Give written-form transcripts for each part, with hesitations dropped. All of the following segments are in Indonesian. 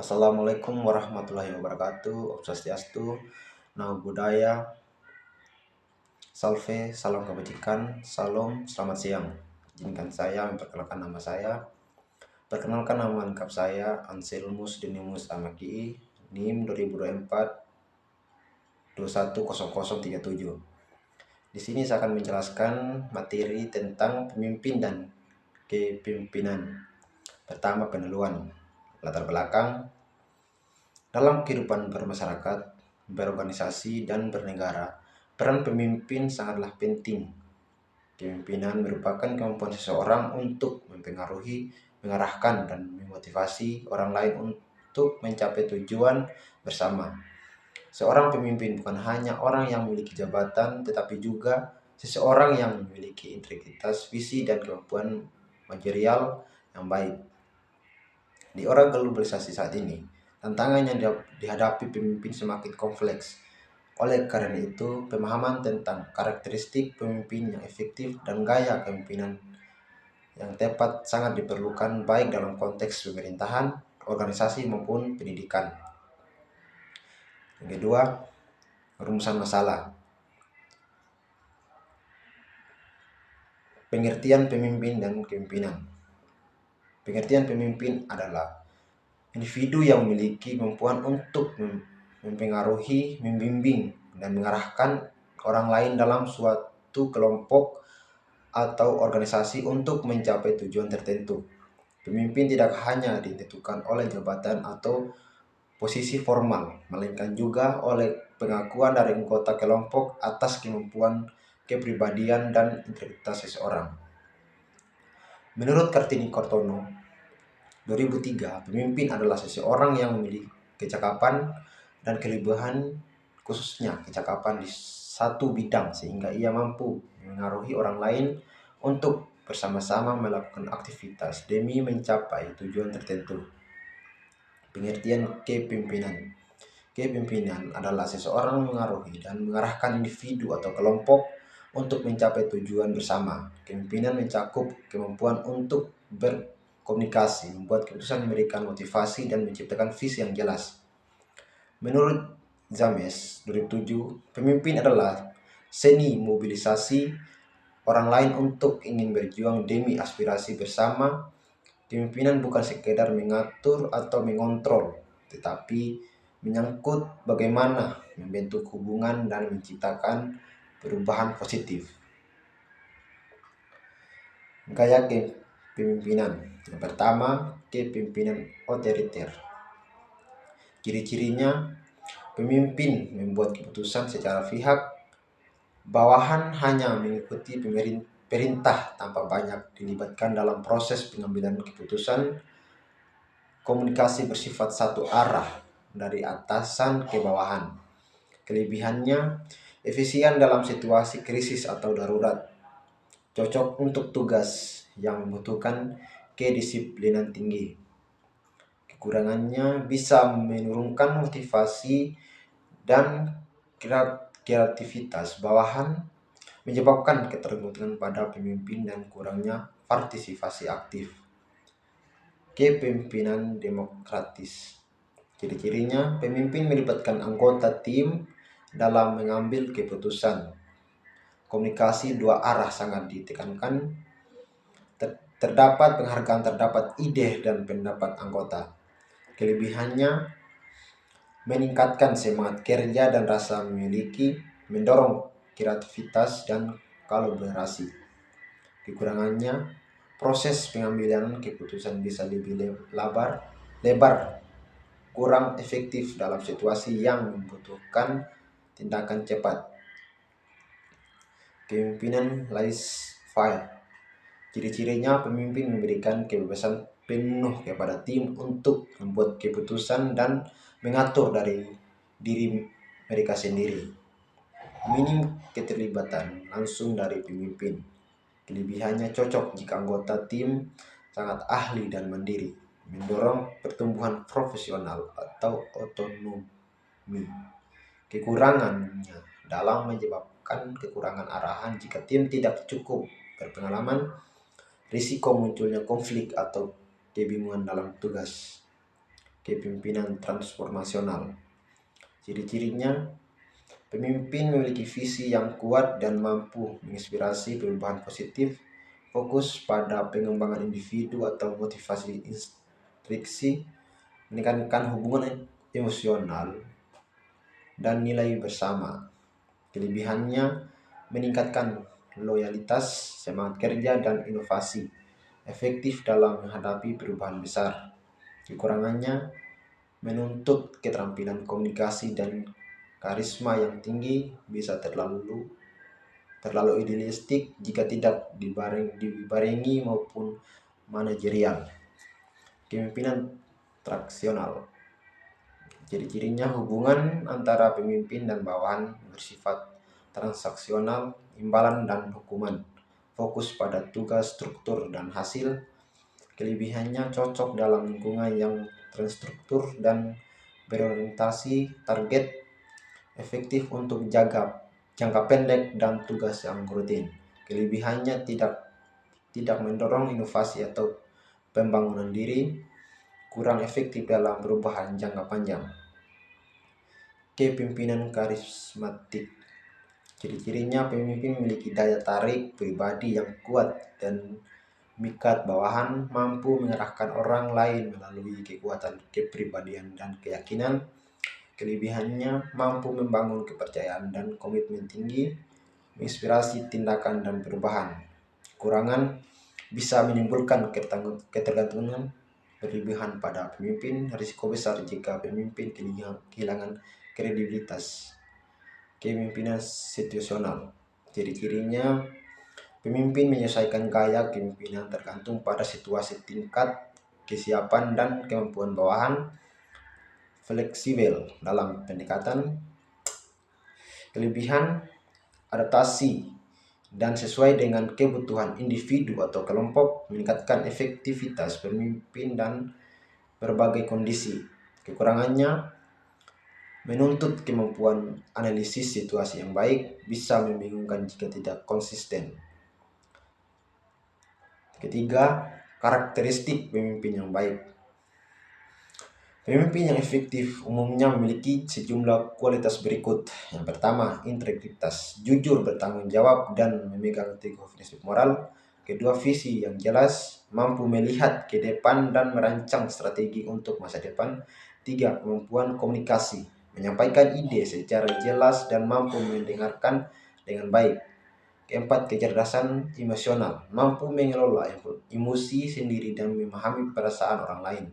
Assalamualaikum warahmatullahi wabarakatuh. Om Swastiastu, Namo Buddhaya, Salve, salam kebajikan, Salam, selamat siang. Izinkan saya memperkenalkan nama saya. Perkenalkan nama lengkap saya Anselmus Denimus Amaki, NIM 2024 210037. Di sini saya akan menjelaskan materi tentang pemimpin dan kepemimpinan. Pertama, peneluan latar belakang. Dalam kehidupan bermasyarakat, berorganisasi, dan bernegara, peran pemimpin sangatlah penting. Kepemimpinan merupakan kemampuan seseorang untuk mempengaruhi, mengarahkan, dan memotivasi orang lain untuk mencapai tujuan bersama. Seorang pemimpin bukan hanya orang yang memiliki jabatan, tetapi juga seseorang yang memiliki integritas, visi, dan kemampuan manajerial yang baik. Di era globalisasi saat ini, tantangan yang dihadapi pemimpin semakin kompleks. Oleh karena itu, pemahaman tentang karakteristik pemimpin yang efektif dan gaya kepemimpinan yang tepat sangat diperlukan baik dalam konteks pemerintahan, organisasi maupun pendidikan. Yang kedua, rumusan masalah. Pengertian pemimpin dan kepemimpinan. Pengertian pemimpin adalah individu yang memiliki kemampuan untuk mempengaruhi, membimbing, dan mengarahkan orang lain dalam suatu kelompok atau organisasi untuk mencapai tujuan tertentu. Pemimpin tidak hanya ditentukan oleh jabatan atau posisi formal, melainkan juga oleh pengakuan dari anggota kelompok atas kemampuan, kepribadian, dan integritas seseorang. Menurut Kartini Kartono 2003, pemimpin adalah seseorang yang memiliki kecakapan dan kelebihan, khususnya kecakapan di satu bidang, sehingga ia mampu mengaruhi orang lain untuk bersama-sama melakukan aktivitas demi mencapai tujuan tertentu. Pengertian kepemimpinan. Kepemimpinan adalah seseorang mengaruhi dan mengarahkan individu atau kelompok untuk mencapai tujuan bersama. Kepemimpinan mencakup kemampuan untuk berkomunikasi, membuat keputusan, memberikan motivasi, dan menciptakan visi yang jelas. Menurut James 2007, pemimpin adalah seni mobilisasi orang lain untuk ingin berjuang demi aspirasi bersama. Kepemimpinan bukan sekedar mengatur atau mengontrol, tetapi menyangkut bagaimana membentuk hubungan dan menciptakan perubahan positif. Gaya kepemimpinan. Yang pertama, kepemimpinan otoriter. Ciri-cirinya, pemimpin membuat keputusan secara pihak, bawahan hanya mengikuti perintah tanpa banyak dilibatkan dalam proses pengambilan keputusan. Komunikasi bersifat satu arah dari atasan ke bawahan. Kelebihannya, efisien dalam situasi krisis atau darurat, cocok untuk tugas yang membutuhkan kedisiplinan tinggi. Kekurangannya, bisa menurunkan motivasi dan kreativitas bawahan, menyebabkan ketergantungan pada pemimpin dan kurangnya partisipasi aktif. Kepemimpinan demokratis. Ciri-cirinya, pemimpin melibatkan anggota tim dalam mengambil keputusan. Komunikasi dua arah sangat ditekankan. Terdapat penghargaan terdapat ide dan pendapat anggota. Kelebihannya, meningkatkan semangat kerja dan rasa memiliki, mendorong kreativitas dan kolaborasi. Kekurangannya, proses pengambilan keputusan bisa lebih lebar, kurang efektif dalam situasi yang membutuhkan tindakan cepat. Kepemimpinan laissez-faire. Ciri-cirinya, pemimpin memberikan kebebasan penuh kepada tim untuk membuat keputusan dan mengatur dari diri mereka sendiri. Minim keterlibatan langsung dari pemimpin. Kelebihannya, cocok jika anggota tim sangat ahli dan mandiri, mendorong pertumbuhan profesional atau otonomi. Kekurangannya, dalam menyebabkan kekurangan arahan jika tim tidak cukup berpengalaman, risiko munculnya konflik atau kebingungan dalam tugas. kepemimpinan transformasional. Ciri-cirinya, pemimpin memiliki visi yang kuat dan mampu menginspirasi perubahan positif, fokus pada pengembangan individu atau motivasi instriksi, meningkatkan hubungan emosional dan nilai bersama. Kelebihannya, meningkatkan loyalitas, semangat kerja, dan inovasi, efektif dalam menghadapi perubahan besar. Kekurangannya, menuntut keterampilan komunikasi dan karisma yang tinggi, bisa terlalu idealistik jika tidak dibarengi maupun manajerial. Kepemimpinan traksional. Ciri-cirinya, hubungan antara pemimpin dan bawahan bersifat transaksional, imbalan dan hukuman, fokus pada tugas, struktur, dan hasil. Kelebihannya, cocok dalam lingkungan yang terstruktur dan berorientasi target, efektif untuk jangka pendek dan tugas yang rutin. Kelebihannya, tidak mendorong inovasi atau pembangunan diri, kurang efektif dalam perubahan jangka panjang. Kepemimpinan karismatik. Ciri-cirinya, pemimpin memiliki daya tarik pribadi yang kuat dan memikat bawahan, mampu mengarahkan orang lain melalui kekuatan kepribadian dan keyakinan. Kelebihannya, mampu membangun kepercayaan dan komitmen tinggi, menginspirasi tindakan dan perubahan. Kekurangan, bisa menimbulkan ketergantungan berlebihan pada pemimpin, risiko besar jika pemimpin kehilangan kredibilitas. Kepemimpinan situasional. Ciri-cirinya, pemimpin menyesuaikan gaya kepemimpinan tergantung pada situasi, tingkat kesiapan dan kemampuan bawahan, fleksibel dalam pendekatan. Kelebihan, adaptasi dan sesuai dengan kebutuhan individu atau kelompok, meningkatkan efektivitas pemimpin dan berbagai kondisi. Kekurangannya, menuntut kemampuan analisis situasi yang baik, bisa membingungkan jika tidak konsisten. Ketiga, karakteristik pemimpin yang baik. Pemimpin yang efektif umumnya memiliki sejumlah kualitas berikut. Yang pertama, integritas, jujur, bertanggung jawab, dan memegang teguh prinsip moral. Kedua, visi yang jelas, mampu melihat ke depan dan merancang strategi untuk masa depan. Tiga, kemampuan komunikasi, menyampaikan ide secara jelas dan mampu mendengarkan dengan baik. Keempat, kecerdasan emosional, mampu mengelola emosi sendiri dan memahami perasaan orang lain.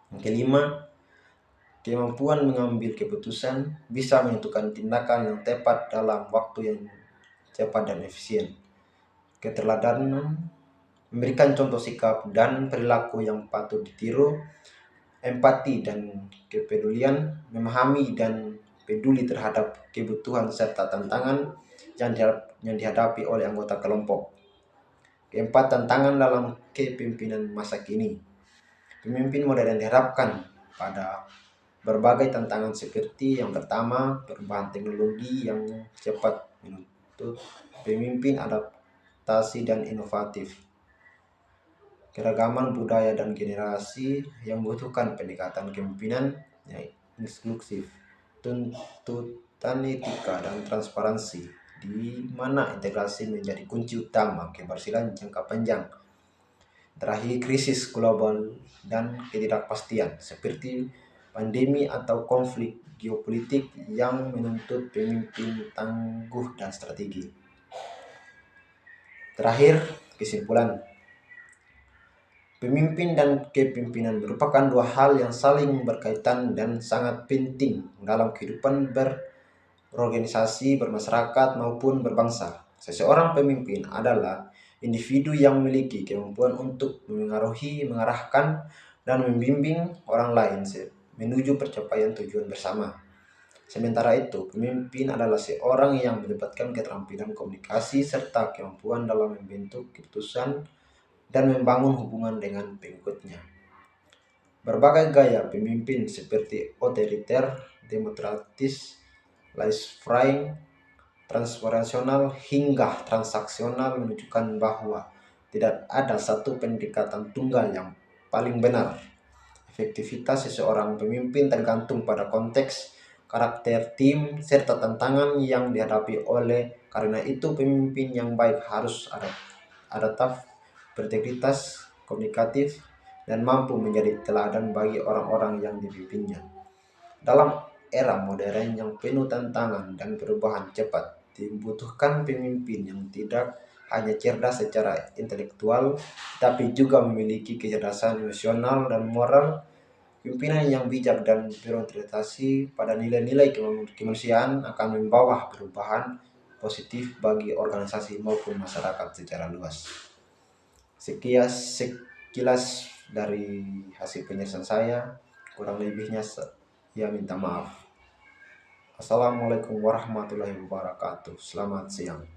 Yang kelima, kemampuan mengambil keputusan, bisa menentukan tindakan yang tepat dalam waktu yang cepat dan efisien. Keteladanan, memberikan contoh sikap dan perilaku yang patut ditiru. Empati dan kepedulian, memahami dan peduli terhadap kebutuhan serta tantangan yang dihadapi oleh anggota kelompok. Keempat, tantangan dalam kepemimpinan masa kini. Pemimpin modern diharapkan pada berbagai tantangan seperti yang pertama, perubahan teknologi yang cepat menuntut pemimpin adaptasi dan inovatif. Keragaman budaya dan generasi yang membutuhkan pendekatan kepemimpinan yang inklusif. Tuntutan etika dan transparansi, di mana integrasi menjadi kunci utama keberhasilan jangka panjang. Terakhir, krisis global dan ketidakpastian seperti pandemi atau konflik geopolitik yang menuntut pemimpin tangguh dan strategi. Terakhir, kesimpulan. Pemimpin dan kepemimpinan merupakan dua hal yang saling berkaitan dan sangat penting dalam kehidupan berorganisasi, bermasyarakat, maupun berbangsa. Seseorang pemimpin adalah individu yang memiliki kemampuan untuk memengaruhi, mengarahkan, dan membimbing orang lain menuju pencapaian tujuan bersama. Sementara itu, pemimpin adalah seorang yang melibatkan keterampilan komunikasi serta kemampuan dalam membentuk keputusan dan membangun hubungan dengan pengikutnya. Berbagai gaya pemimpin seperti otoriter, demokratis, laissez-faire, transformasional, hingga transaksional menunjukkan bahwa tidak ada satu pendekatan tunggal yang paling benar. efektivitas seseorang pemimpin tergantung pada konteks, karakter tim, serta tantangan yang dihadapi oleh. Karena itu pemimpin yang baik harus adaptif, berintegritas, komunikatif, dan mampu menjadi teladan bagi orang-orang yang dipimpinnya. Dalam era modern yang penuh tantangan dan perubahan cepat, dibutuhkan pemimpin yang tidak hanya cerdas secara intelektual, tapi juga memiliki kecerdasan emosional dan moral. Pimpinan yang bijak dan berorientasi pada nilai-nilai kemanusiaan akan membawa perubahan positif bagi organisasi maupun masyarakat secara luas. Sekilas dari hasil penjelasan saya, kurang lebihnya ya minta maaf. Assalamualaikum warahmatullahi wabarakatuh. Selamat siang.